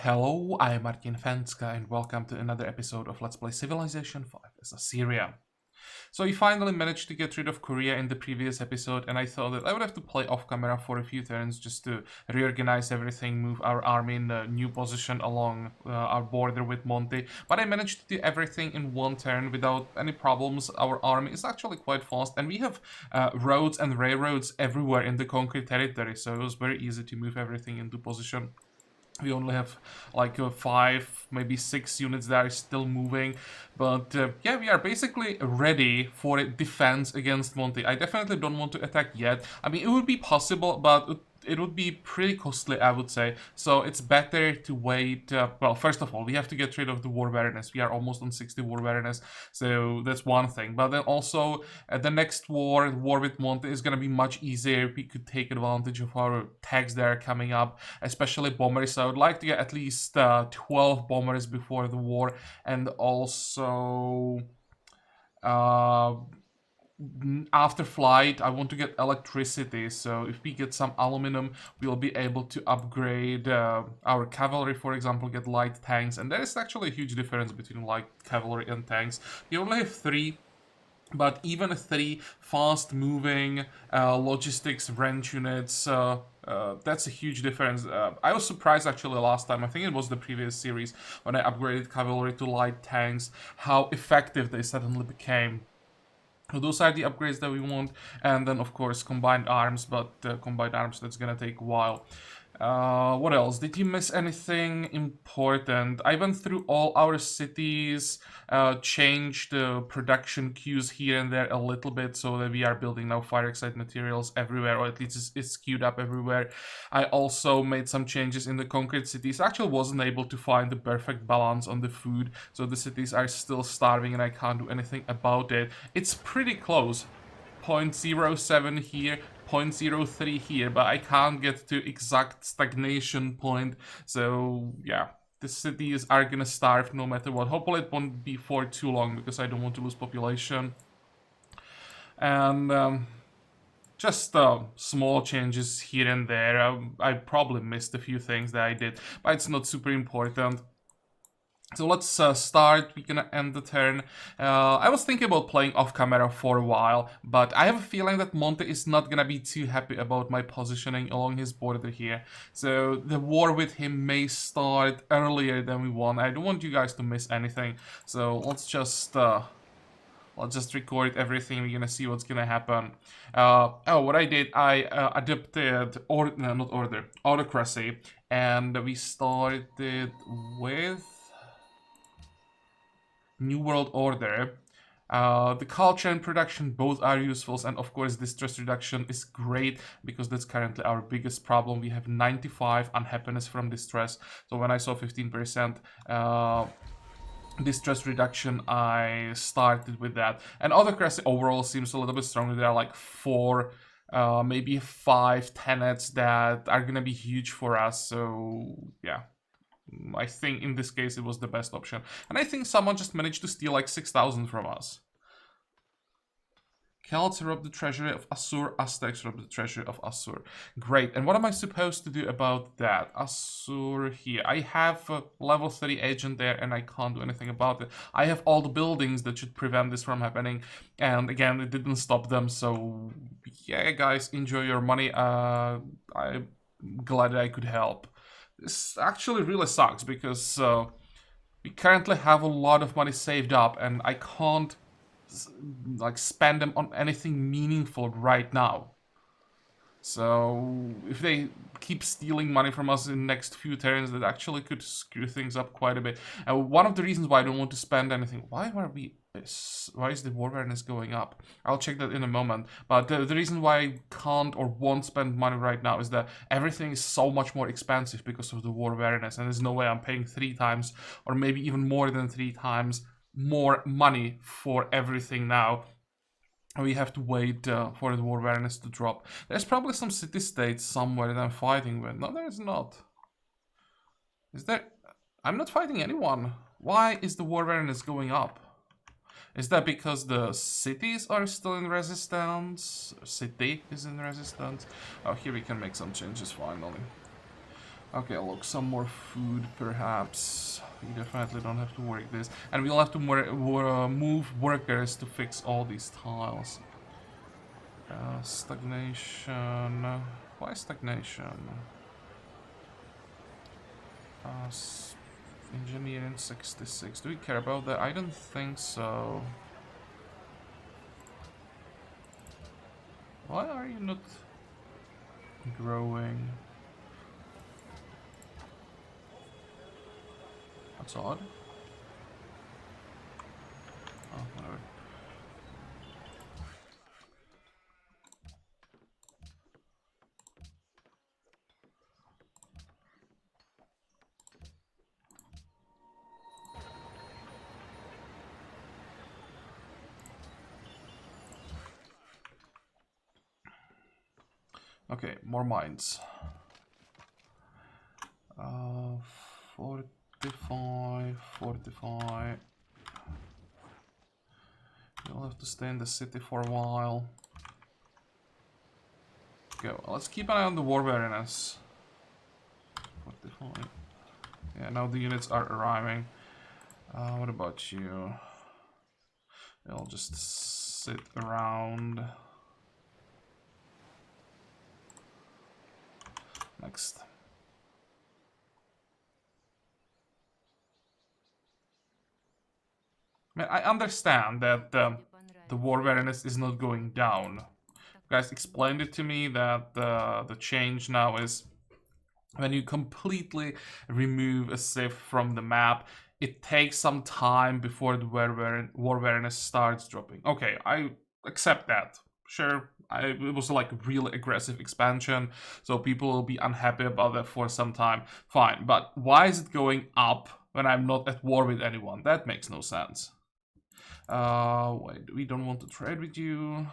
Hello, I'm Martin Fencka and welcome to another episode of Let's Play Civilization 5 as Assyria. So we finally managed to get rid of Korea in the previous episode, and I thought that I would have to play off camera for a few turns just to reorganize everything, move our army in a new position along our border with Monty. But I managed to do everything in one turn without any problems. Our army is actually quite fast, and we have roads and railroads everywhere in the conquered territory, so it was very easy to move everything into position. We only have like 5, maybe 6 units that are still moving. But yeah, we are basically ready for a defense against Monty. I definitely don't want to attack yet. I mean, it would be possible, but it would be pretty costly, I would say. So it's better to wait. Well, first of all, we have to get rid of the war weariness. We are almost on 60 war weariness, so that's one thing. But then also, the next war with Monty, is going to be much easier. We could take advantage of our tags that are coming up, especially bombers. So I would like to get at least 12 bombers before the war, and also after flight I want to get electricity, so if we get some aluminum we'll be able to upgrade our cavalry, for example, get light tanks. And there is actually a huge difference between light cavalry and tanks. We only have 3, but even 3 fast moving logistics range units, that's a huge difference. I was surprised actually last time, I think it was the previous series, when I upgraded cavalry to light tanks, how effective they suddenly became. So those are the upgrades that we want, and then of course combined arms, but combined arms, that's gonna take a while. What else? Did you miss anything important? I went through all our cities, changed the production queues here and there a little bit so that we are building now fire excited materials everywhere, or at least it's queued up everywhere. I also made some changes in the conquered cities. I actually wasn't able to find the perfect balance on the food, so the cities are still starving and I can't do anything about it. It's pretty close. 0.07 here, 0.03 here, but I can't get to exact stagnation point. So yeah, the cities are gonna starve no matter what. Hopefully it won't be for too long because I don't want to lose population. And just small changes here and there. I probably missed a few things that I did, but it's not super important. So let's start. We're gonna end the turn. I was thinking about playing off camera for a while, but I have a feeling that Monte is not gonna be too happy about my positioning along his border here. So the war with him may start earlier than we want. I don't want you guys to miss anything. So let's just record everything. We're gonna see what's gonna happen. Oh, what I did, I adopted autocracy, and we started with New World Order. The culture and production both are useful, and of course distress reduction is great because that's currently our biggest problem. We have 95 unhappiness from distress, so when I saw 15% distress reduction, I started with that. And autocracy overall seems a little bit stronger. There are like 4, maybe 5 tenets that are gonna be huge for us, so yeah. I think in this case it was the best option. And I think someone just managed to steal like 6,000 from us. Celts robbed the treasury of Assur, Aztecs robbed the treasury of Assur. Great, and what am I supposed to do about that? Assur here. I have a level 30 agent there and I can't do anything about it. I have all the buildings that should prevent this from happening, and again, it didn't stop them, so yeah, guys, enjoy your money. I'm glad that I could help. This actually really sucks because we currently have a lot of money saved up and I can't like spend them on anything meaningful right now. So if they keep stealing money from us in the next few turns, that actually could screw things up quite a bit. And one of the reasons why I don't want to spend anything, why is the war awareness going up? I'll check that in a moment. But the reason why I can't or won't spend money right now is that everything is so much more expensive because of the war awareness, and there's no way I'm paying 3 times or maybe even more than 3 times more money for everything now. We have to wait for the war awareness to drop. There's probably some city-states somewhere that I'm fighting with. No, there's not. Is there? I'm not fighting anyone. Why is the war awareness going up? Is that because the cities are still in resistance? City is in resistance? Oh, here we can make some changes finally. Okay, look, some more food perhaps. We definitely don't have to work this. And we'll have to move workers to fix all these tiles. Stagnation. Why stagnation? Engineering 66. Do we care about that? I don't think so. Why are you not growing? That's odd. Oh, whatever. Okay, more mines. 45, 45. You'll have to stay in the city for a while. Go. Let's keep an eye on the war weariness. 45. Yeah, now the units are arriving. What about you? They'll just sit around. Next. I mean, I understand that the war weariness is not going down. You guys explained it to me that the change now is when you completely remove a civ from the map, it takes some time before the war weariness starts dropping. Okay, I accept that. Sure, it was like a really aggressive expansion, so people will be unhappy about that for some time. Fine, but why is it going up when I'm not at war with anyone? That makes no sense. Wait, we don't want to trade with you.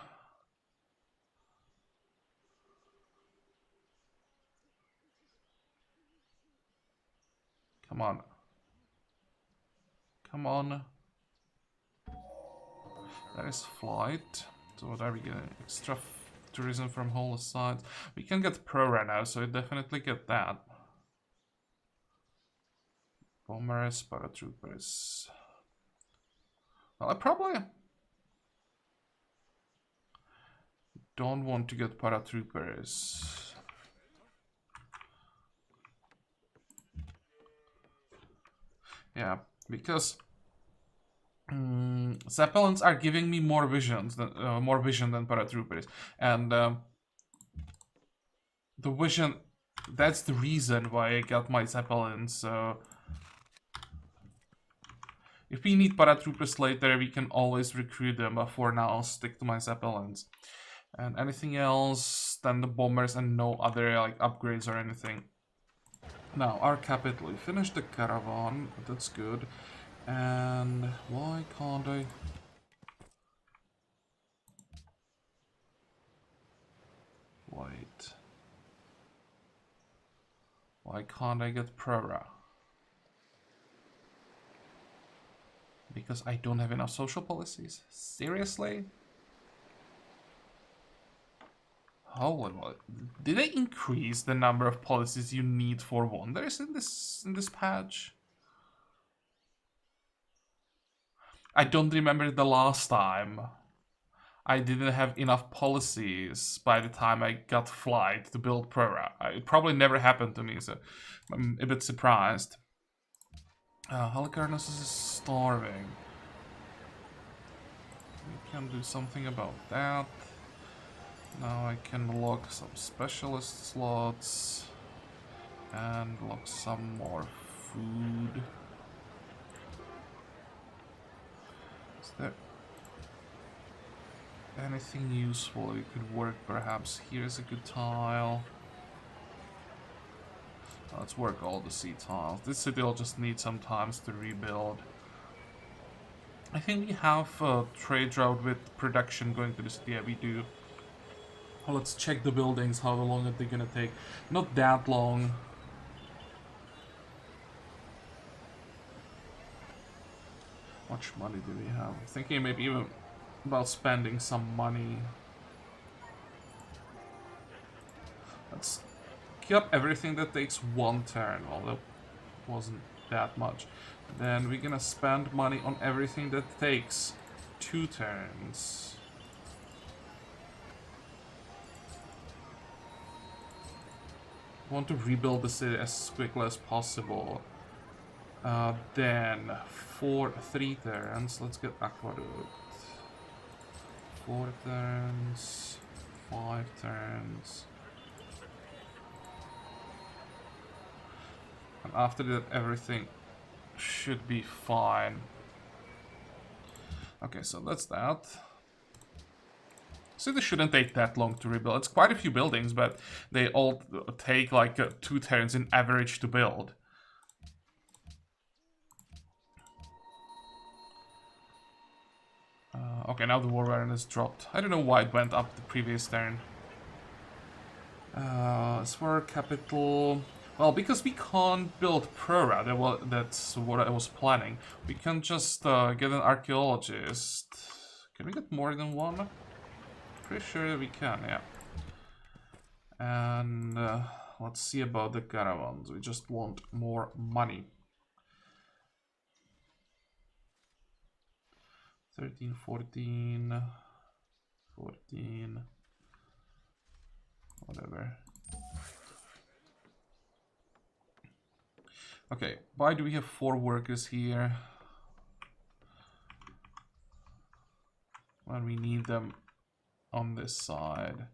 Come on. Come on. That is flight. So what are we getting? Extra tourism from whole sides. We can get pro right now, so we definitely get that. Bombers, paratroopers. Well, I probably don't want to get paratroopers. Yeah, because Zeppelins are giving me more vision than paratroopers, and the vision. That's the reason why I got my Zeppelins. So if we need paratroopers later, we can always recruit them. But for now, I'll stick to my Zeppelins. And anything else than the bombers and no other like upgrades or anything. Now, our capital. We finished the caravan. That's good. And why can't I? Wait. Why can't I get Prora? Because I don't have enough social policies? Seriously? Holy moly. Did they increase the number of policies you need for wonders in this patch? I don't remember the last time. I didn't have enough policies by the time I got flight to build Prora. It probably never happened to me, so I'm a bit surprised. Halicarnassus is starving. We can do something about that. Now I can lock some specialist slots and lock some more food. Is there anything useful we could work? Perhaps here's a good tile. Let's work all the sea tiles. This city will just need some time to rebuild. I think we have a trade route with production going to the city. Yeah, we do. Well, let's check the buildings, how long are they gonna take. Not that long. How much money do we have? I'm thinking maybe even about spending some money. Let's pick up everything that takes 1 turn. Well, that wasn't that much. Then we're gonna spend money on everything that takes 2 turns. Want to rebuild the city as quickly as possible. Then for 3 turns, let's get aqueduct. 4 turns, 5 turns. And after that, everything should be fine. Okay, so that's that. So this shouldn't take that long to rebuild. It's quite a few buildings, but they all take like 2 turns in average to build. Okay, now the war awareness dropped. I don't know why it went up the previous turn. Sword capital. Well, because we can't build Prora, that's what I was planning. We can just get an archaeologist. Can we get more than one? Pretty sure we can, yeah. And let's see about the caravans. We just want more money. 13, 14, 14, whatever. Okay, why do we have 4 workers here when we need them on this side?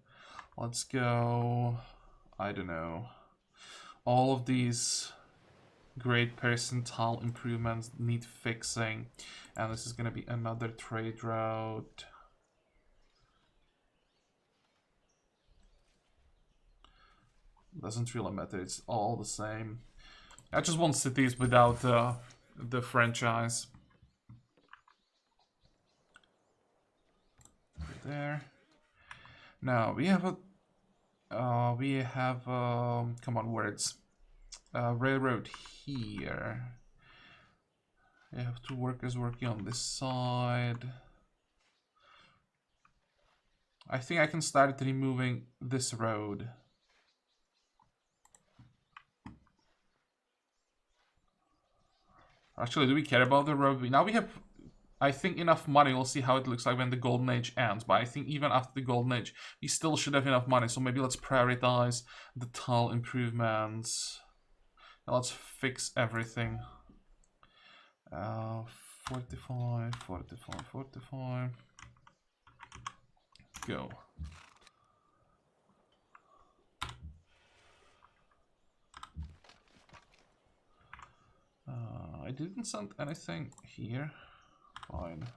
Let's go, I don't know. All of these great percentile improvements need fixing, and this is gonna be another trade route. Doesn't really matter, it's all the same. I just want cities without the franchise. Right there. Now we have a come on, words. Railroad here. I have 2 workers working on this side. I think I can start removing this road. Actually, do we care about the road? Now we have, I think, enough money. We'll see how it looks like when the Golden Age ends. But I think even after the Golden Age, we still should have enough money. So maybe let's prioritize the tunnel improvements. Now let's fix everything. 45, 45, 45. Go. I didn't send anything here. Fine.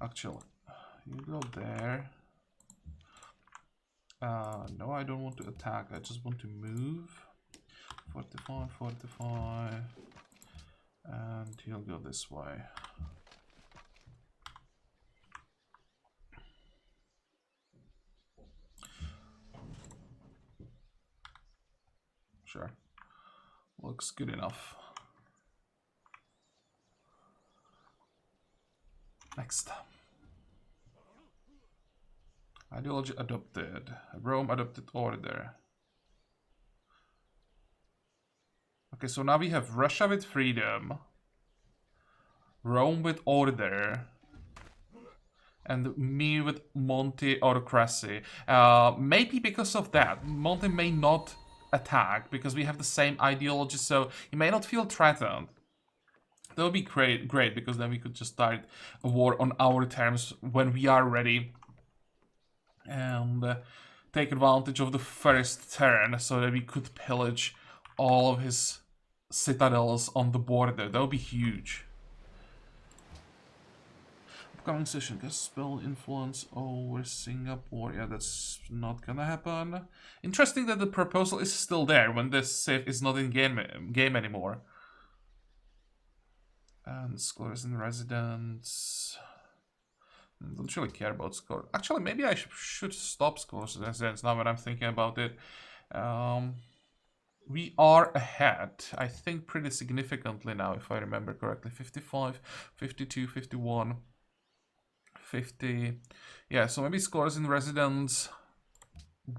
Actually, you go there. No, I don't want to attack. I just want to move. 45, 45. And he'll go this way. Sure. Looks good enough. Next. Ideology adopted. Rome adopted order. Okay, so now we have Russia with freedom, Rome with order, and me with Monty autocracy. Maybe because of that, Monty may not attack because we have the same ideology, so he may not feel threatened. That would be great, because then we could just start a war on our terms when we are ready, and take advantage of the first turn so that we could pillage all of his citadels on the border. That would be huge. Upcoming session, can spell influence over Singapore. Yeah, that's not gonna happen. Interesting that the proposal is still there when this save is not in game anymore. And scholars and residents. Don't really care about scholars. Actually, maybe I should stop scholars and residents now when I'm thinking about it. We are ahead, I think, pretty significantly now, if I remember correctly. 55, 52, 51, 50. Yeah, so maybe scores in residence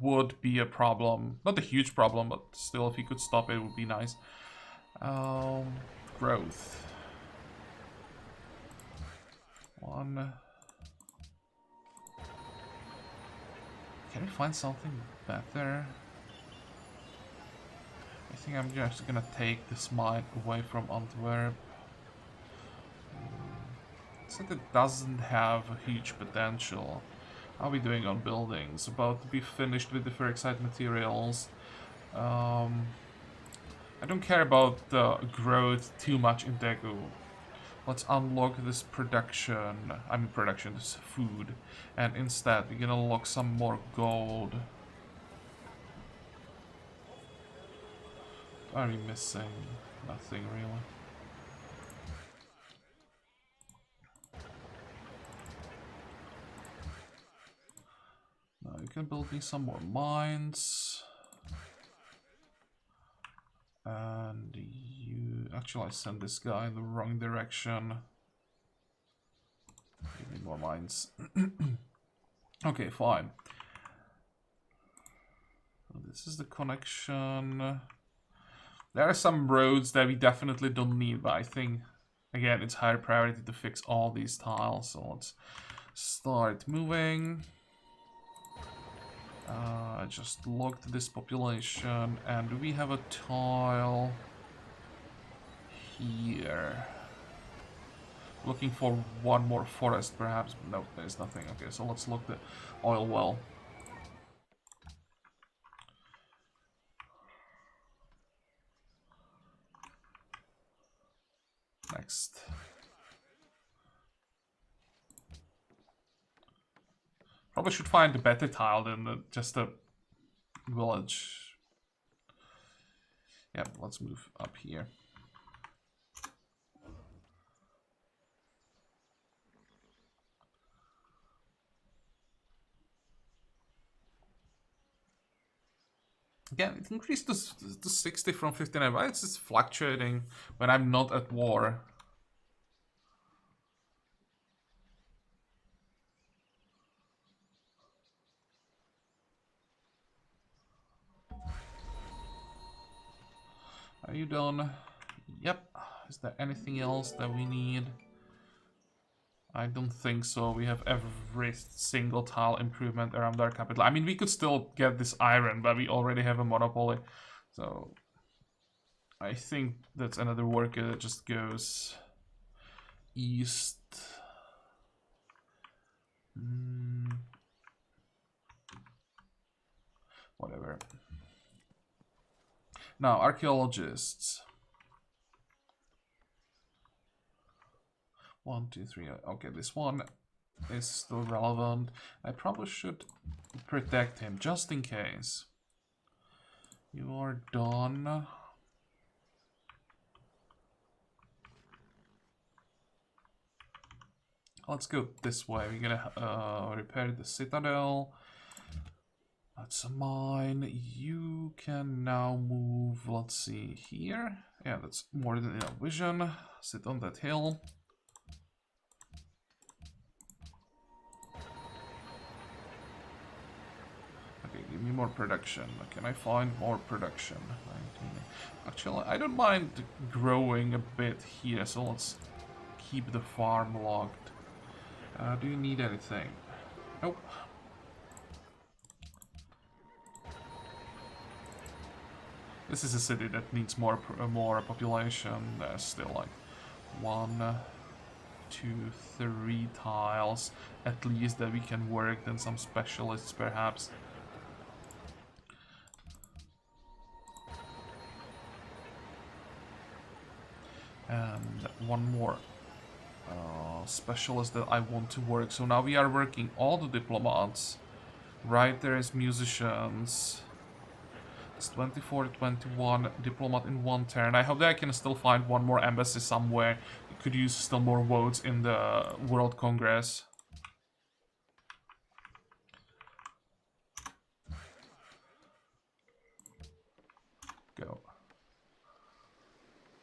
would be a problem. Not a huge problem, but still, if you could stop it, it would be nice. Growth. 1. Can we find something better? I think I'm just gonna take this mine away from Antwerp. Said it doesn't have a huge potential. How are we doing on buildings? About to be finished with the ferrixite materials. I don't care about the growth too much in Daegu. Let's unlock this production. This food. And instead, we're gonna unlock some more gold. What are we missing? Nothing really. Now you can build me some more mines. And you... Actually, I sent this guy in the wrong direction. Give me more mines. Okay, fine. So this is the connection. There are some roads that we definitely don't need, but I think, again, it's higher priority to fix all these tiles. So let's start moving. I just logged this population, and we have a tile here. Looking for one more forest, perhaps. No, there's nothing. Okay, so let's look the oil well. Next. Probably should find a better tile than just a village. Yeah, let's move up here. Again, it increased to 60 from 59. Why is this fluctuating when I'm not at war? Are you done? Yep. Is there anything else that we need? I don't think so. We have every single tile improvement around our capital. I mean, we could still get this iron, but we already have a monopoly. So I think that's another worker that just goes east. Whatever. Now, archaeologists. 1, 2, 3. Okay, this one is still relevant. I probably should protect him just in case. You are done. Let's go this way. We're gonna repair the citadel. That's mine. You can now move, let's see, here. Yeah, that's more than enough vision. Sit on that hill. Okay, give me more production. Can I find more production? 19. Actually, I don't mind growing a bit here, so let's keep the farm locked. Do you need anything? Nope. This is a city that needs more population. There's still like 1, 2, 3 tiles at least that we can work. Then some specialists perhaps. And one more specialist that I want to work. So now we are working all the diplomats. Right, there is musicians. It's 24, 21 diplomat in 1 turn. I hope that I can still find one more embassy somewhere. Could use still more votes in the World Congress. Go.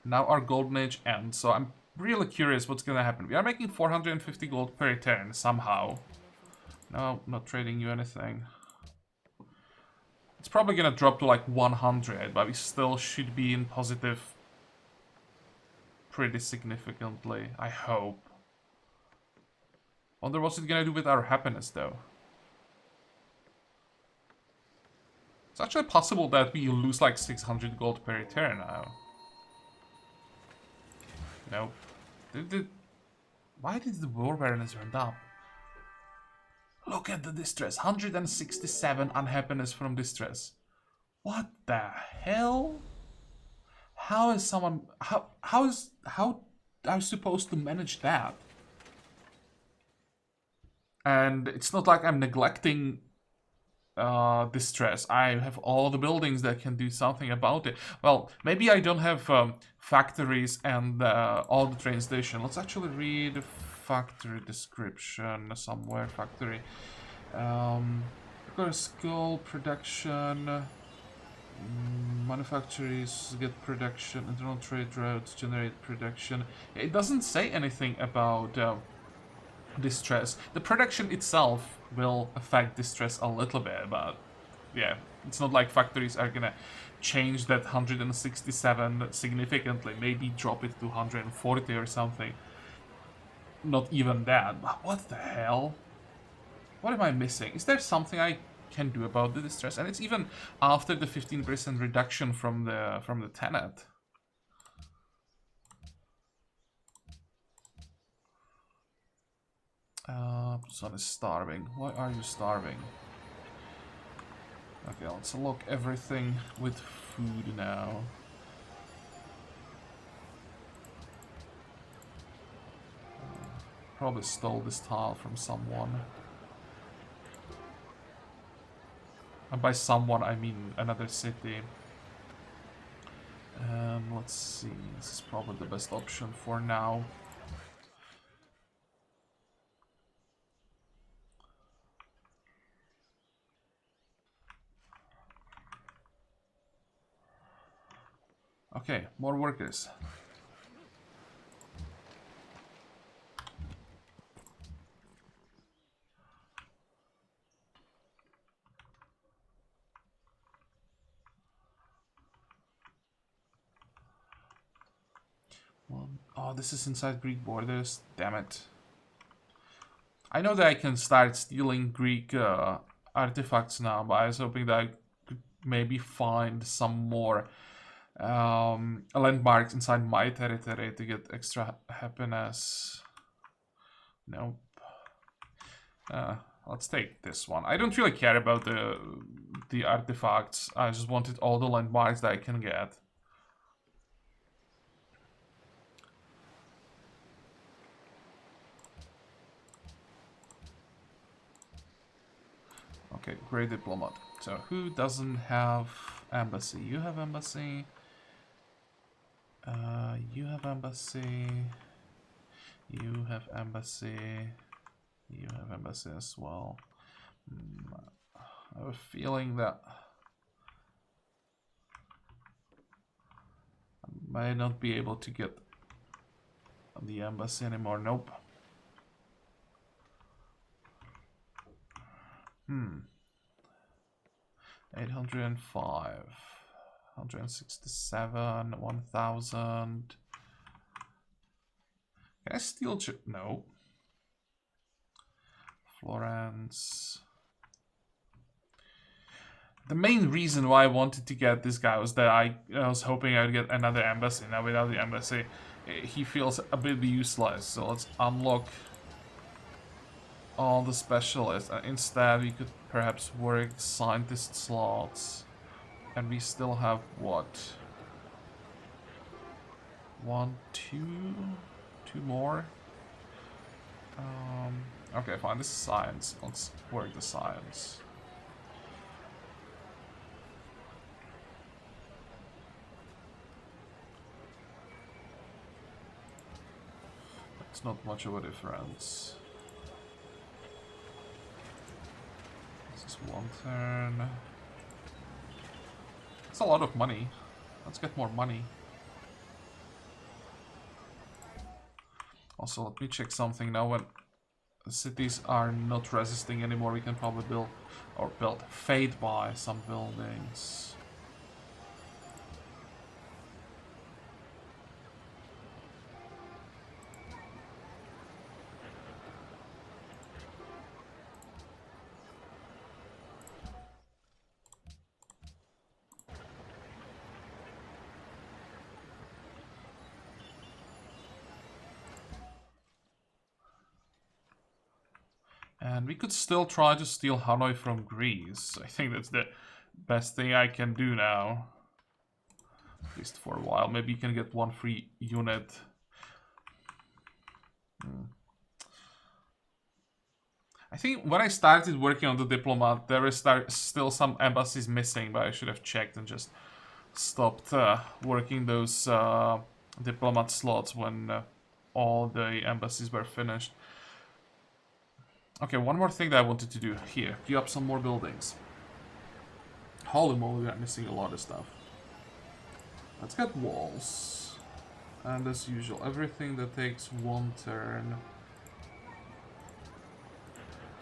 Now our golden age ends, so I'm really curious what's gonna happen. We are making 450 gold per turn somehow. No, not trading you anything. It's probably gonna drop to like 100, but we still should be in positive pretty significantly, I hope. Wonder what's it gonna do with our happiness though. It's actually possible that we lose like 600 gold per turn now. Nope. Why did the war awareness went up? Look at the distress. 167 unhappiness from distress. What the hell? How is someone... How are you supposed to manage that? And it's not like I'm neglecting distress. I have all the buildings that can do something about it. Well, maybe I don't have factories and all the train station. Let's actually read the factory description somewhere. Factory. School production. Manufacturers get production. Internal trade routes generate production. It doesn't say anything about distress. The production itself will affect distress a little bit, but yeah, it's not like factories are gonna change that 167 significantly, maybe drop it to 140 or something. Not even that. What the hell? What am I missing? Is there something I can do about the distress? And it's even after the 15% reduction from the tenet. Son is starving. Why are you starving? Okay, let's lock everything with food now. Probably stole this tile from someone. And by someone, I mean another city. Let's see. This is probably the best option for now. Okay, more workers. Oh, this is inside Greek borders. Damn it. I know that I can start stealing Greek artifacts now, but I was hoping that I could maybe find some more landmarks inside my territory to get extra happiness. Nope. Let's take this one. I don't really care about the artifacts. I just wanted all the landmarks that I can get. Okay, great diplomat. So who doesn't have embassy? You have embassy. You have embassy. You have embassy. You have embassy as well. I have a feeling that I may not be able to get the embassy anymore. Nope. 805, 167, 1000. Can I steal? No. Florence. The main reason why I wanted to get this guy was that I was hoping I'd get another embassy. Now without the embassy, he feels a bit useless. So let's unlock all the specialists. And instead, we could perhaps work scientist slots. And we still have what? 1, 2, 2 more. Okay, fine. This is science. Let's work the science. It's not much of a difference. This is 1 turn. It's a lot of money. Let's get more money. Also, let me check something now. When cities are not resisting anymore, we can probably build fade by some buildings. And we could still try to steal Hanoi from Greece. I think that's the best thing I can do now. At least for a while. Maybe you can get one free unit. I think when I started working on the diplomat, there is still some embassies missing, but I should have checked and just stopped working those diplomat slots when all the embassies were finished. Okay, one more thing that I wanted to do. Here, queue up some more buildings. Holy moly, we're missing a lot of stuff. Let's get walls. And as usual, everything that takes one turn.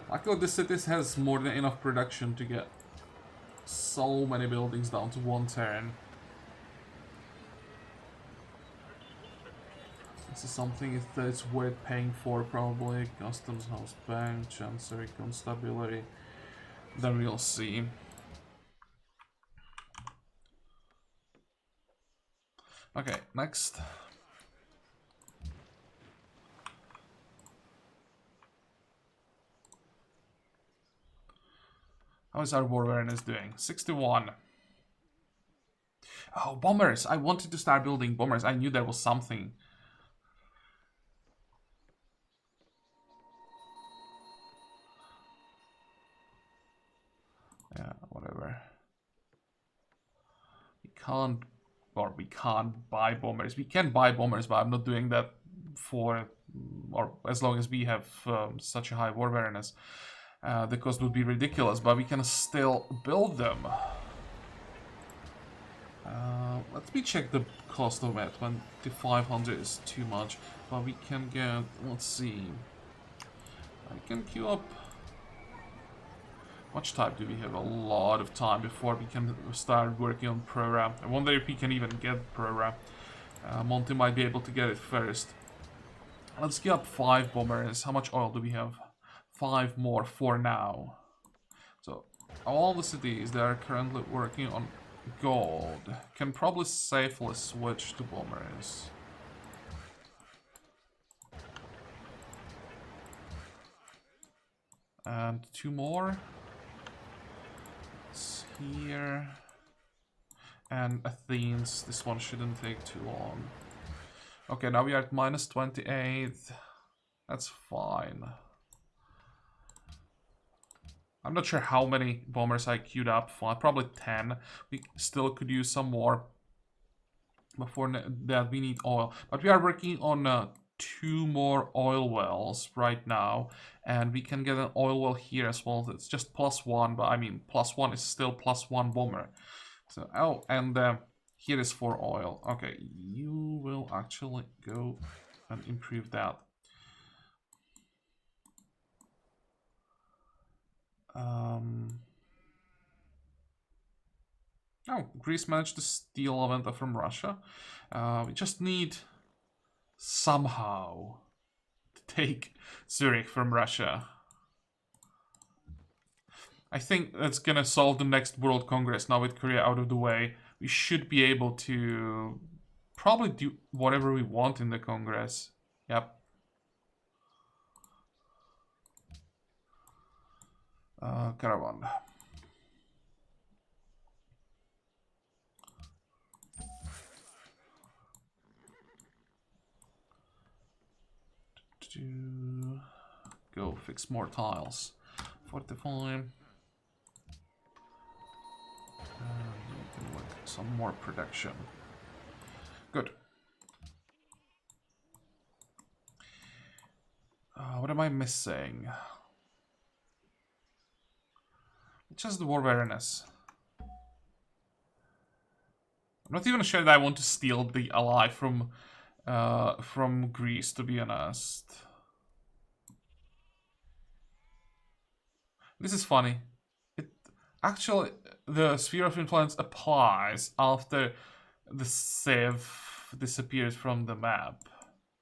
Luckily, this city has more than enough production to get so many buildings down to one turn. This is something that's worth paying for, probably. Customs House, Bank, Chancery, Constabulary. Then we'll see. Okay, next. How is our war awareness doing? 61. Oh, bombers! I wanted to start building bombers. I knew there was something. Yeah, whatever. We can't buy bombers. We can buy bombers, but I'm not doing that for, or as long as we have such a high war awareness. The cost would be ridiculous, but we can still build them. Let me check the cost of it. 2500 is too much, but we can get, let's see. I can queue up. Much time do we have? A lot of time before we can start working on program. I wonder if we can even get program. Monty might be able to get it first. Let's get up 5 bombers. How much oil do we have? 5 more for now. So all the cities that are currently working on gold can probably safely switch to bombers. And 2 more. It's here. And Athens. This one shouldn't take too long. Okay, now we are at minus 28. That's fine. I'm not sure how many bombers I queued up for. Probably 10. We still could use some more. Before that, we need oil. But we are working on 2 more oil wells right now. And we can get an oil well here as well. It's just +1, but I mean, +1 is still +1 bomber. So, oh, and here is for oil. Okay, you will actually go and improve that. Oh, Greece managed to steal Aventa from Russia. We just need somehow to take Zurich from Russia. I think that's gonna solve the next World Congress now with Korea out of the way. We should be able to probably do whatever we want in the Congress. Yep. Caravan. To go fix more tiles. 45. We can work some more production. Good. What am I missing? Just the war awareness. I'm not even sure that I want to steal the ally from from Greece, to be honest. This is funny. It actually, the sphere of influence applies after the civ disappears from the map.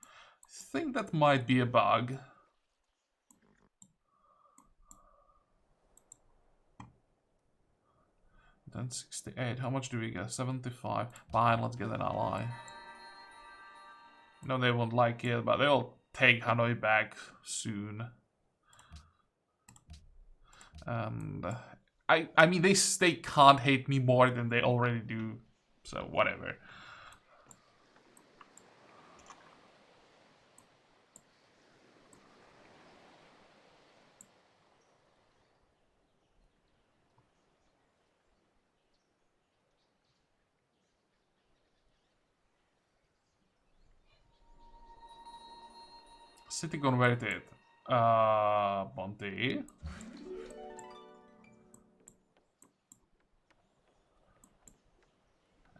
I think that might be a bug. Then 68. How much do we get? 75. Fine, let's get an ally. No, they won't like it, but they'll take Hanoi back soon. And I mean, they can't hate me more than they already do, so whatever. City converted. Monty.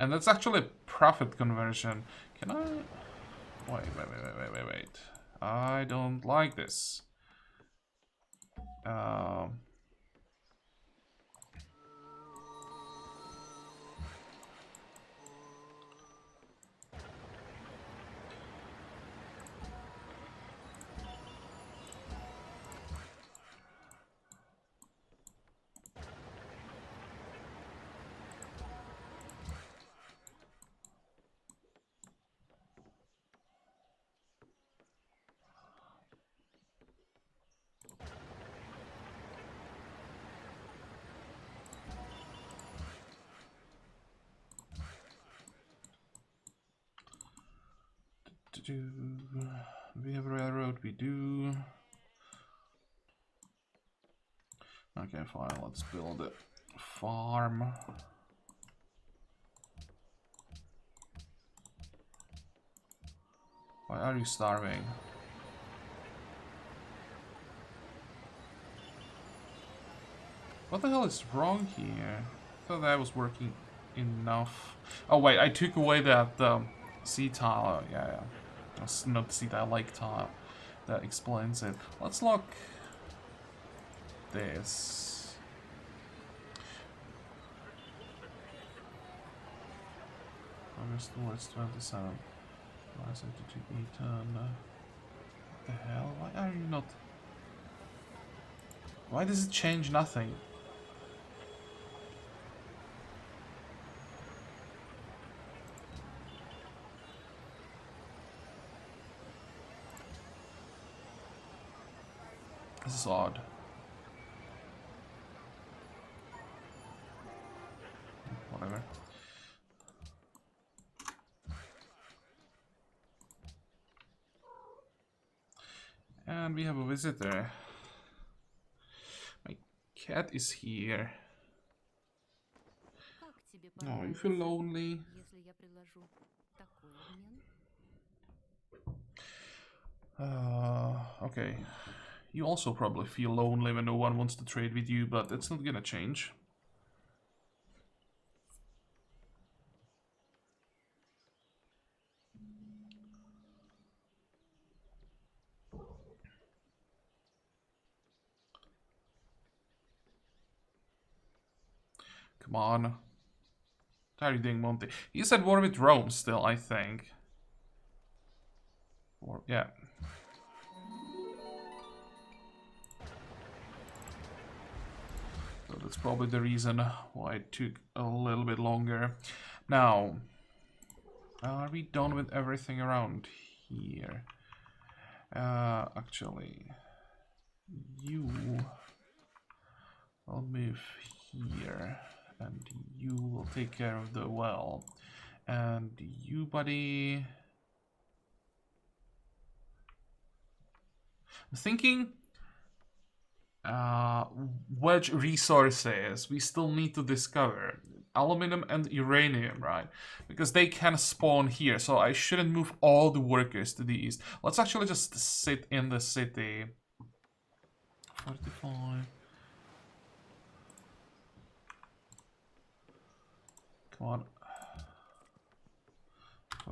And that's actually a profit conversion. Can I... Wait. I don't like this. We have a railroad, we do. Okay, fine, let's build a farm. Why are you starving? What the hell is wrong here? I thought that was working enough. Oh wait, I took away that C tile. Yeah. That's not the C tile, lake tile. That explains it. Let's lock this. August towards 27. Rise into Eton. What the hell? Why are you not... Why does it change nothing? This is odd. Whatever. And we have a visitor. My cat is here. Oh, you feel lonely? Okay. You also probably feel lonely when no one wants to trade with you, but it's not gonna change. Come on. What are you doing, Monty? He's at war with Rome still, I think. Or, yeah. So that's probably the reason why it took a little bit longer. Now, are we done with everything around here? Actually, you will move here, and you will take care of the well. And you, buddy... I'm thinking... which resources we still need to discover. Aluminum and uranium, right? Because they can spawn here, so I shouldn't move all the workers to the east. Let's actually just sit in the city. 45. Come on.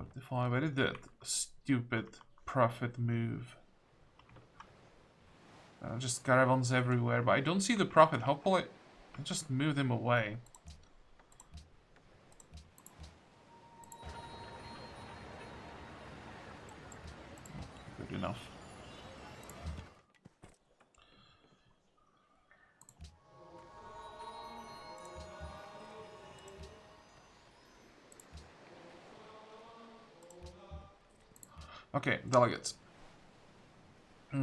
45. I did that stupid profit move. Just caravans everywhere, but I don't see the profit. Hopefully, I'll just move them away. Good enough. Okay, delegates. How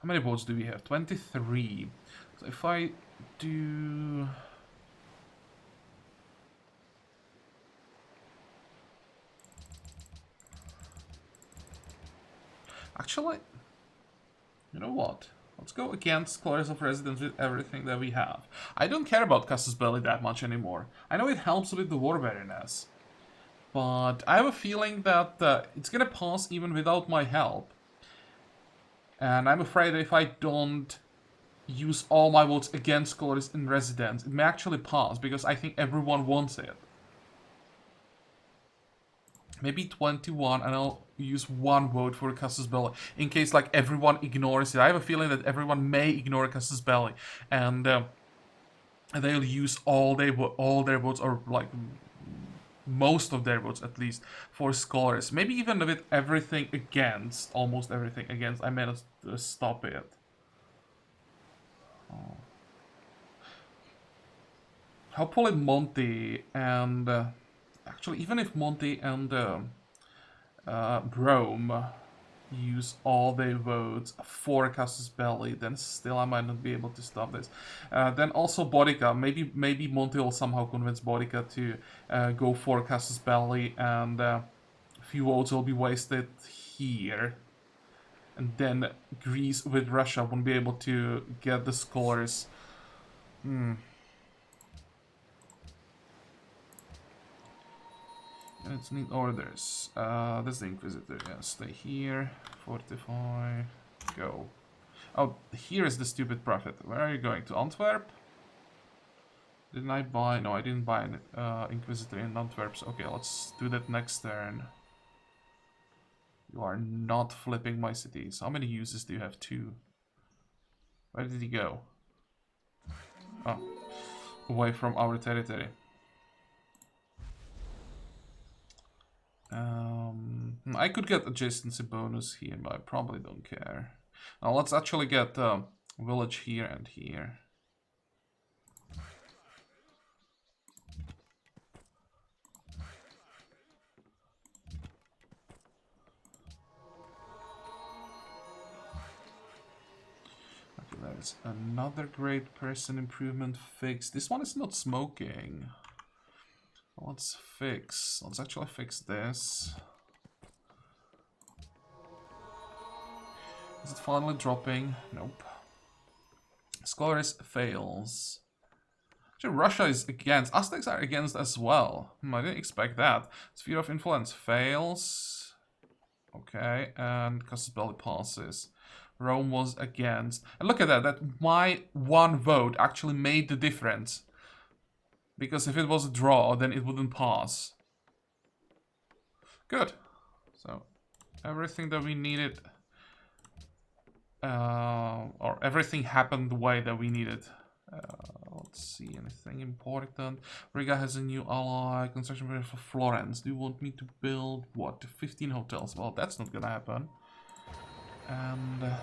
many votes do we have? 23. So if I do... Actually, you know what? Let's go against Scholars of Residence with everything that we have. I don't care about Casus Belli that much anymore. I know it helps with the War Weariness. But I have a feeling that it's gonna pass even without my help. And I'm afraid that if I don't use all my votes against Scholars in Residence, it may actually pass, because I think everyone wants it. Maybe 21, and I'll use one vote for Casus Belli, in case like everyone ignores it. I have a feeling that everyone may ignore Casus Belli, and they'll use all their votes, or like most of their votes at least, for Scholars. Maybe even with everything against, almost everything against, I may not stop it. Oh. Hopefully Monty and... actually, even if Monty and Rome use all their votes for Casus Belli, then still I might not be able to stop this. Then also Bodica. Maybe Monty will somehow convince Bodica to go for Casus Belli, and a few votes will be wasted here. And then Greece with Russia won't be able to get the Scholars. Let's need orders. That's the Inquisitor. Yeah, stay here. Fortify. Go. Oh, here is the stupid prophet. Where are you going? To Antwerp? Didn't I buy? No, I didn't buy an Inquisitor in Antwerp. So, okay, let's do that next turn. You are not flipping my cities. How many uses do you have? 2. Where did he go? Oh, away from our territory. I could get adjacency bonus here, but I probably don't care. Now let's actually get village here and here. Okay, there's another great person improvement fix. This one is not smoking. Let's actually fix this. Is it finally dropping? Nope. Scholars fails. Actually, Russia is against. Aztecs are against as well. I didn't expect that. Sphere of Influence fails. Okay, and Casus Belli passes. Rome was against. And look at that my one vote actually made the difference. Because if it was a draw, then it wouldn't pass. Good. So, everything that we needed... or everything happened the way that we needed. Let's see, anything important? Riga has a new ally. Construction period for Florence. Do you want me to build, what, 15 hotels? Well, that's not gonna happen. And 19.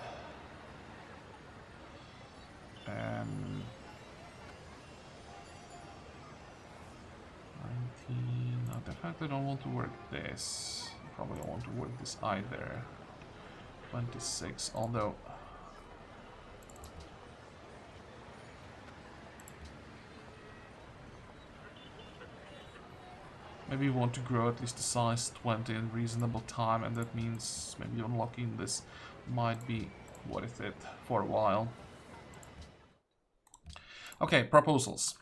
No, definitely don't want to work this. Probably don't want to work this either. 26, although... maybe we want to grow at least the size 20 in reasonable time, and that means maybe unlocking this might be worth it for a while. Okay, proposals.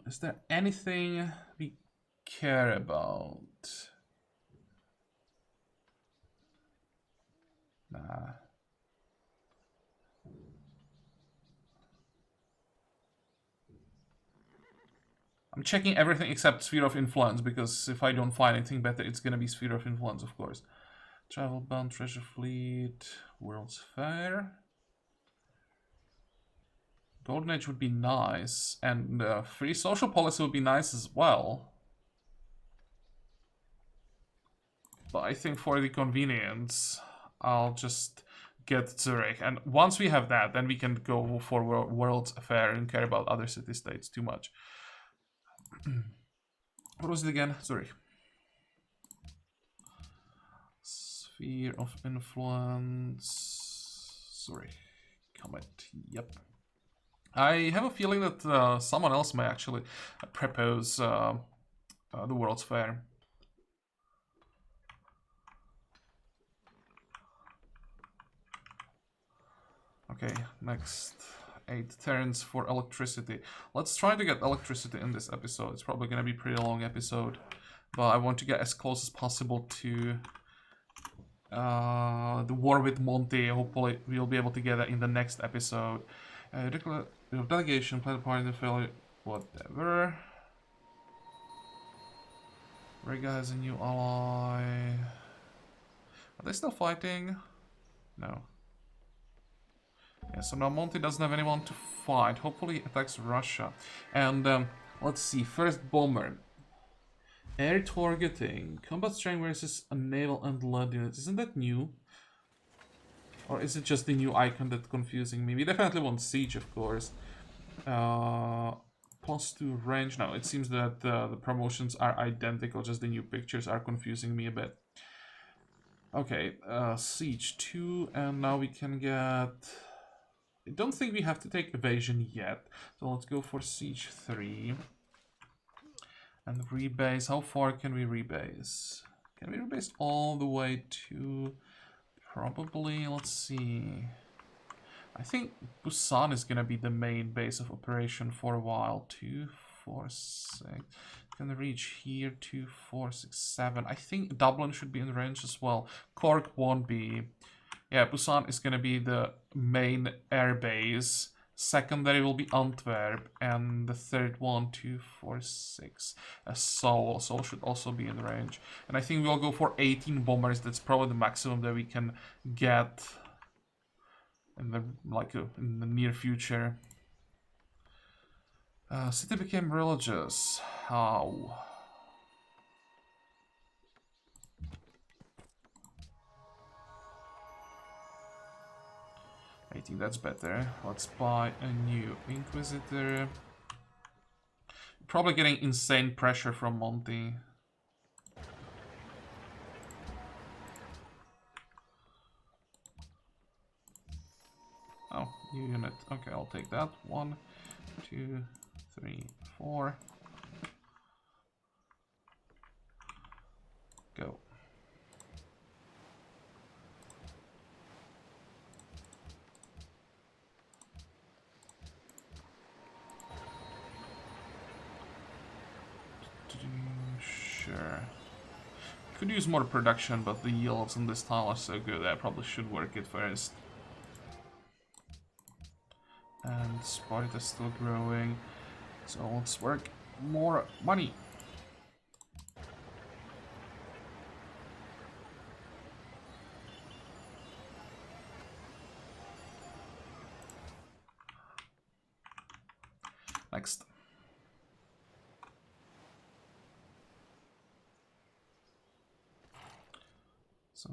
Is there anything we care about? Nah. I'm checking everything except Sphere of Influence, because if I don't find anything better, it's gonna be Sphere of Influence, of course. Travel Bound, Treasure Fleet, World's Fair. Golden Age would be nice, and free social policy would be nice as well. But I think for the convenience, I'll just get Zurich. And once we have that, then we can go for World's Fair and care about other city-states too much. What was it again? Zurich. Sphere of Influence. Zurich. Comet. Yep. I have a feeling that someone else may actually propose the World's Fair. Okay, next 8 turns for electricity. Let's try to get electricity in this episode. It's probably gonna be a pretty long episode, but I want to get as close as possible to the war with Monty. Hopefully we'll be able to get that in the next episode. Delegation, play the part in the failure, whatever. Riga has a new ally. Are they still fighting? No. Yeah, so now Monty doesn't have anyone to fight. Hopefully he attacks Russia. And let's see, first bomber. Air targeting. Combat strength versus a naval and land units. Isn't that new? Or is it just the new icon that's confusing me? We definitely want siege, of course. +2 range. Now, it seems that the promotions are identical, just the new pictures are confusing me a bit. Okay, siege 2, and now we can get... I don't think we have to take evasion yet, so let's go for siege 3. And rebase. How far can we rebase? Can we rebase all the way to... Probably, let's see. I think Busan is gonna be the main base of operation for a while. 2, 4, 6. Gonna reach here. 2, 4, 6, 7. I think Dublin should be in range as well. Cork won't be. Yeah, Busan is gonna be the main air base. Secondary will be Antwerp, and the third one, 2, 4, 6. Seoul. Seoul should also be in range. And I think we'll go for 18 bombers. That's probably the maximum that we can get in the in the near future. City became religious. How? I think that's better. Let's buy a new Inquisitor. Probably getting insane pressure from Monty. Oh, new unit. Okay, I'll take that. 1, 2, 3, 4. Go. Sure. Could use more production, but the yields on this tile are so good I probably should work it first. And Sparta's still growing, so let's work more money. Next. So,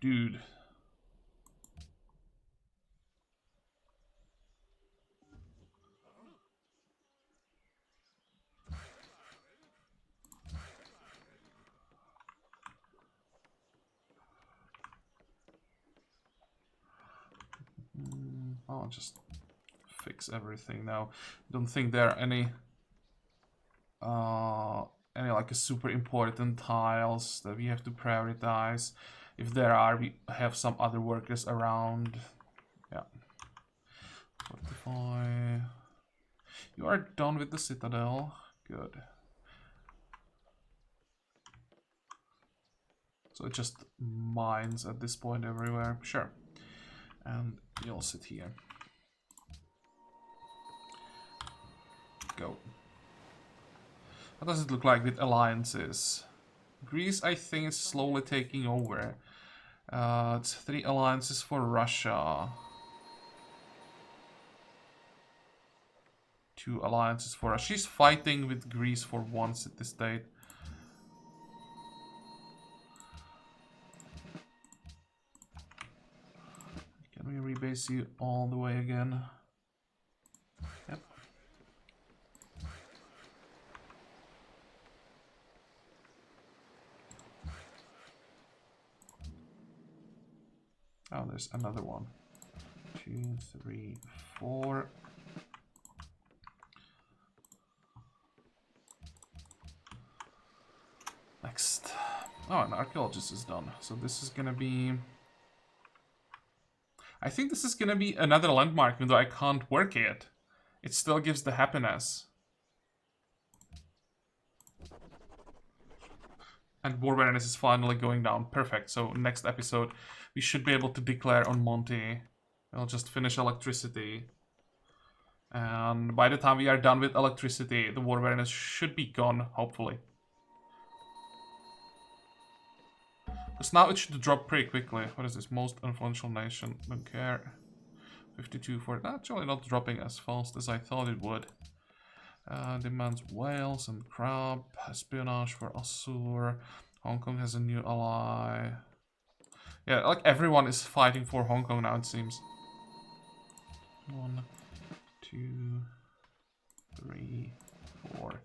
dude. I'll just fix everything now. Don't think there are any like a super important tiles that we have to prioritize. If there are, we have some other workers around. Yeah. 45. You are done with the citadel. Good. So it's just mines at this point everywhere. Sure. And you'll sit here. Go. What does it look like with alliances? Greece, I think, is slowly taking over. It's 3 alliances for Russia. 2 alliances for Russia. She's fighting with Greece for 1 city-state. Can we rebase you all the way again? Yep. Oh, there's another one. 2, 3, 4. Next. Oh, an archaeologist is done. So this is gonna be... I think this is gonna be another landmark, even though I can't work it. It still gives the happiness. And war awareness is finally going down. Perfect. So next episode, we should be able to declare on Monty. We'll just finish electricity. And by the time we are done with electricity, the war awareness should be gone, hopefully. Because now it should drop pretty quickly. What is this? Most influential nation. Don't care. 52 for it. Actually not dropping as fast as I thought it would. Demands whales and crab. Espionage for Assur. Hong Kong has a new ally. Yeah, like everyone is fighting for Hong Kong now, it seems. 1, 2, 3, 4.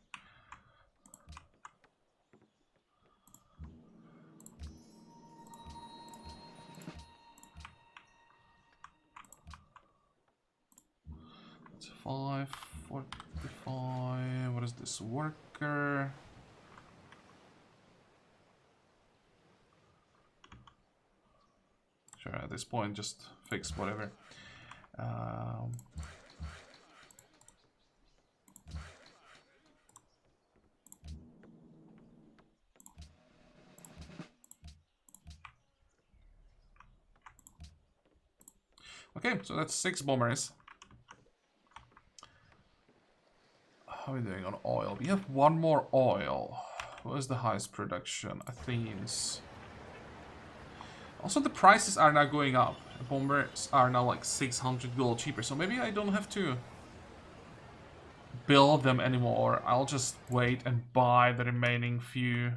That's 5, 45. What is this? Worker. Sure, at this point, just fix whatever. Okay, so that's 6 bombers. How are we doing on oil? We have 1 more oil. What is the highest production? Athens. Also, the prices are now going up. The bombers are now like 600 gold cheaper, so maybe I don't have to build them anymore. I'll just wait and buy the remaining few.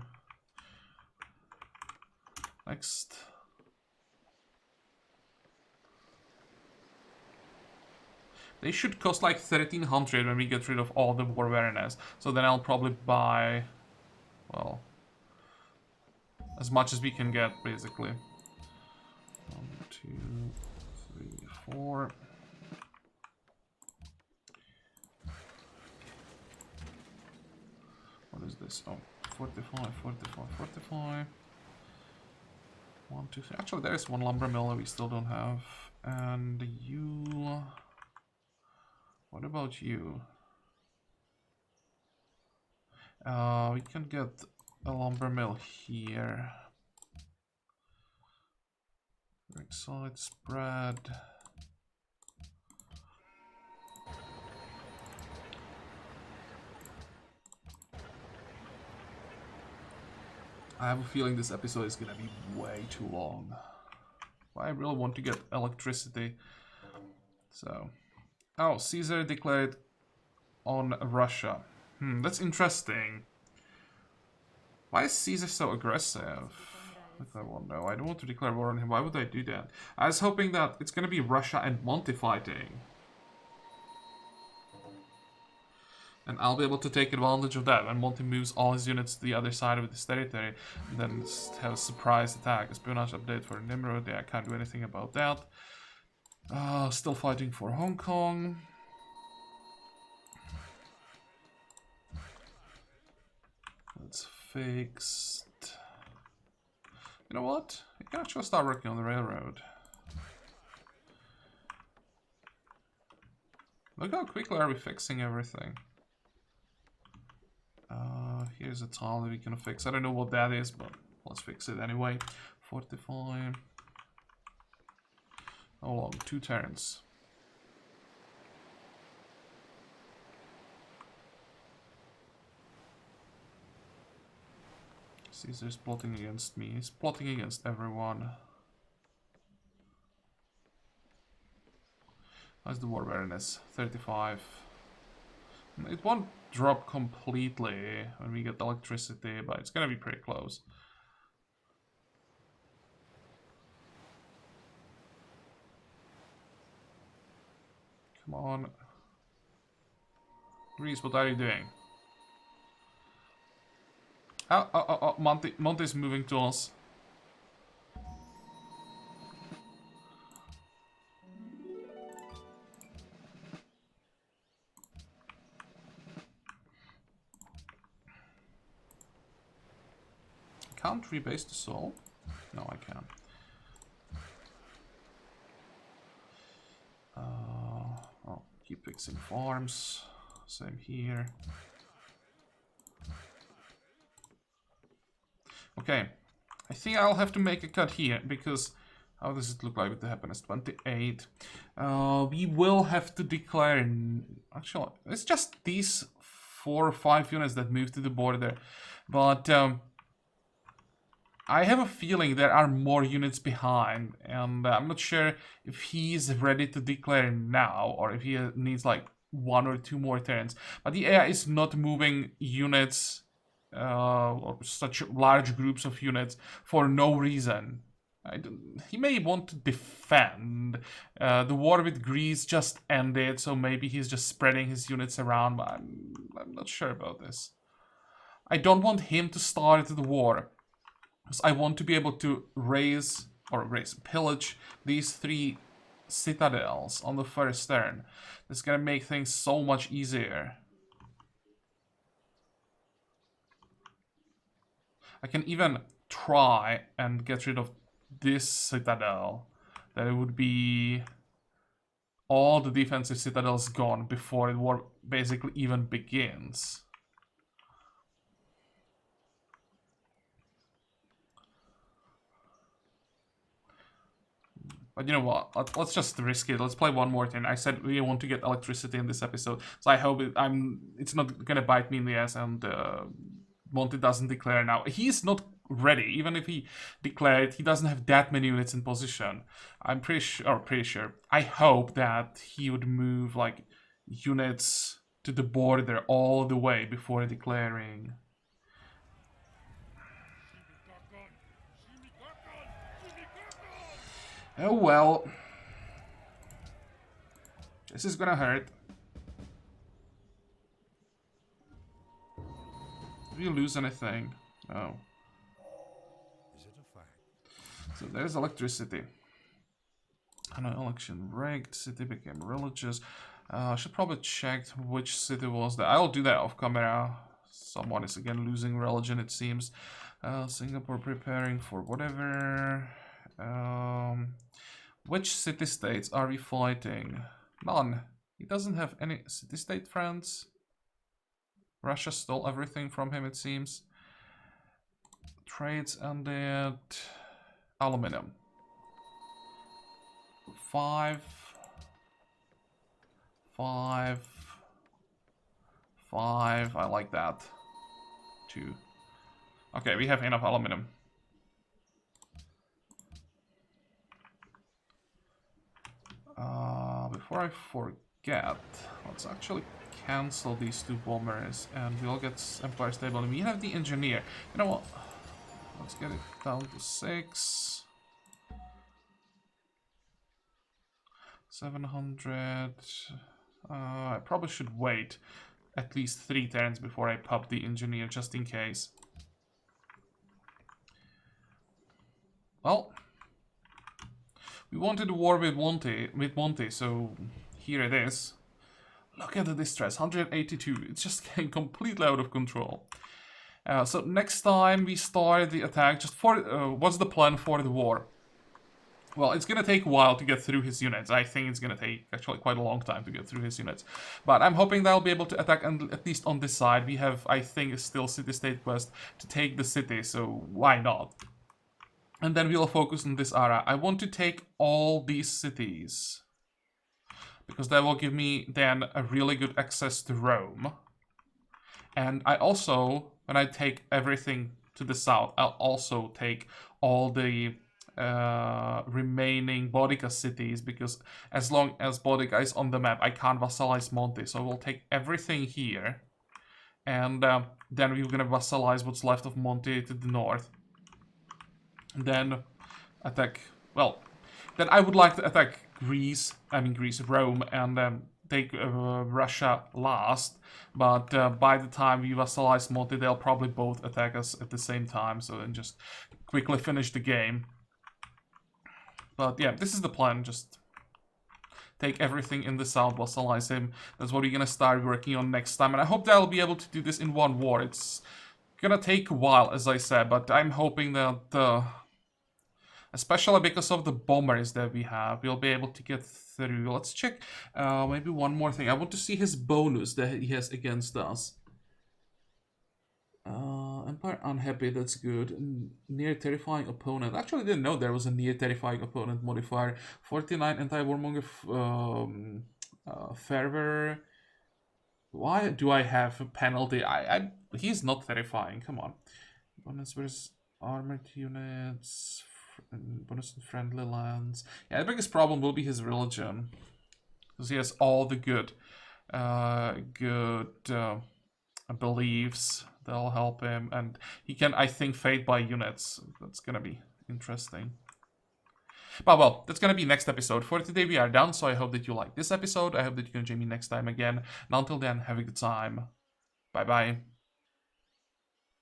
Next. They should cost like 1300 when we get rid of all the war awareness. So then I'll probably buy, well, as much as we can get, basically. 1, 2, 3, 4. What is this? Oh, 45, 45, 45. 1, 2, 3. Actually, there is 1 lumber mill that we still don't have. And you... What about you? We can get a lumber mill here. Right side spread. I have a feeling this episode is gonna be way too long. I really want to get electricity. So... Oh, Caesar declared on Russia. That's interesting. Why is Caesar so aggressive? I won't know. I don't want to declare war on him. Why would I do that? I was hoping that it's going to be Russia and Monty fighting. And I'll be able to take advantage of that when Monty moves all his units to the other side of this territory. And then have a surprise attack. Espionage update for Nimrod. Yeah, I can't do anything about that. Still fighting for Hong Kong. That's fixed. You know what? I can actually start working on the railroad. Look how quickly are we fixing everything. Here's a tile that we can fix. I don't know what that is, but let's fix it anyway. 45. How long? 2 turns. Caesar's plotting against me. He's plotting against everyone. How's the war awareness? 35. It won't drop completely when we get electricity, but it's gonna be pretty close. Come on. Greece, what are you doing? Oh, Monte's moving to us. Can't rebase the soul? No, I can't. I'll keep fixing farms. Same here. Okay. I think I'll have to make a cut here because how does it look like with the happiness? 28. We will have to declare. Actually, it's just these 4 or 5 units that move to the border, but I have a feeling there are more units behind, and I'm not sure if he's ready to declare now or if he needs like 1 or 2 more turns. But the AI is not moving units or such large groups of units for no reason. He may want to defend. The war with Greece just ended, so maybe he's just spreading his units around, but I'm not sure about this. I don't want him to start the war. Because I want to be able to pillage these 3 citadels on the first turn. That's gonna make things so much easier. I can even try and get rid of this citadel. That it would be all the defensive citadels gone before the war basically even begins. But you know what? Let's just risk it. Let's play one more thing. I said we want to get electricity in this episode, so I hope it's not gonna bite me in the ass and Monte doesn't declare now. He's not ready. Even if he declared, he doesn't have that many units in position. I'm pretty sure. I hope that he would move like units to the border all the way before declaring. Oh well. This is gonna hurt. Did we lose anything? No. Is it a fact? So there's electricity. An election rigged. City became religious. I should probably check which city was that. I'll do that off camera. Someone is again losing religion, it seems. Singapore preparing for whatever. Which city-states are we fighting? None. He doesn't have any city-state friends. Russia stole everything from him, it seems. Trades ended. Aluminum. 5. 5. 5. I like that. 2. Okay, we have enough aluminum. Before I forget, let's actually cancel these 2 bombers and we'll get Empire stable. And we have the engineer. You know what? Let's get it down to 6. 700. I probably should wait at least 3 turns before I pop the engineer, just in case. Well, we wanted a war with Monte, so here it is. Look at the distress, 182. It's just getting completely out of control. So next time we start the attack, just for what's the plan for the war? Well, it's gonna take a while to get through his units. I think it's gonna take actually quite a long time to get through his units. But I'm hoping that I'll be able to attack at least on this side. We have, I think, still city-state quest to take the city, so why not? And then we'll focus on this area. I want to take all these cities, because that will give me then a really good access to Rome. And I also, when I take everything to the south, I'll also take all the remaining Bodica cities, because as long as Bodica is on the map, I can't vassalize Monte. So we'll take everything here, and then we're gonna vassalize what's left of Monte to the north. And then attack. Well, then I would like to attack Rome, and take Russia last. But by the time we vassalize Monte, they'll probably both attack us at the same time. So then just quickly finish the game. But yeah, this is the plan. Just take everything in the south, vassalize him. That's what we're gonna start working on next time. And I hope that I'll be able to do this in one war. It's gonna take a while, as I said, but I'm hoping that, especially because of the bombers that we have, we'll be able to get through. Let's check maybe one more thing. I want to see his bonus that he has against us. Empire unhappy, that's good. Near terrifying opponent. Actually, didn't know there was a near terrifying opponent modifier. 49 anti-warmonger fervor. Why do I have a penalty? He's not terrifying. Come on. Bonus versus armored units. Bonus in friendly lands. Yeah, the biggest problem will be his religion, because he has all the good beliefs that'll help him, and he can, I think, fade by units. That's gonna be interesting. But well, that's gonna be next episode. For today we are done, so I hope that you like this episode. I hope that you can join me next time again, and until then, have a good time. Bye bye.